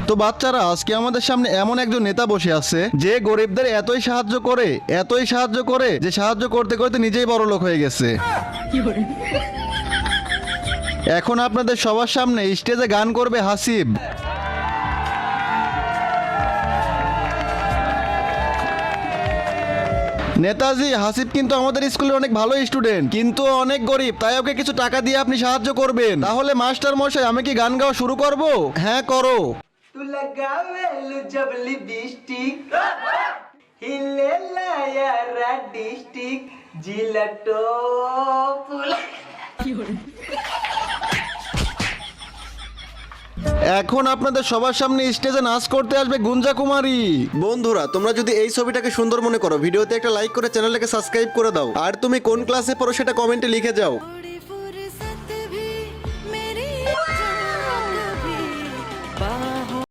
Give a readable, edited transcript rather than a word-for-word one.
তো বাচ্চারা, আজকে আমাদের সামনে এমন একজন নেতা বসে আছে যে গরিবদের এতই সাহায্য করে যে সাহায্য করতে করতে নিজেই বড় লোক হয়ে গেছে। এখন আপনাদের সবার সামনে স্টেজে গান করবে হাসিব। নেতাজি, হাসিব কিন্তু আমাদের স্কুলের অনেক ভালো স্টুডেন্ট, কিন্তু অনেক গরিব, তাই ওকে কিছু টাকা দিয়ে আপনি সাহায্য করবেন। তাহলে মাস্টার মশাই, আমি কি গান গাওয়া শুরু করব? হ্যাঁ, করো। तू लगावेलु जब लिपस्टिक हिले लाया डिस्टिक जिला टोपुल। এখন আপনাদের সবার সামনে স্টেজে নাচ করতে আসবে গুঞ্জা কুমারী। বন্ধুরা, তোমরা যদি এই ছবিটাকে সুন্দর মনে করো, ভিডিওতে একটা লাইক করে চ্যানেলটাকে সাবস্ক্রাইব করে দাও। আর তুমি কোন ক্লাসে পড়ো সেটা কমেন্টে লিখে যাও।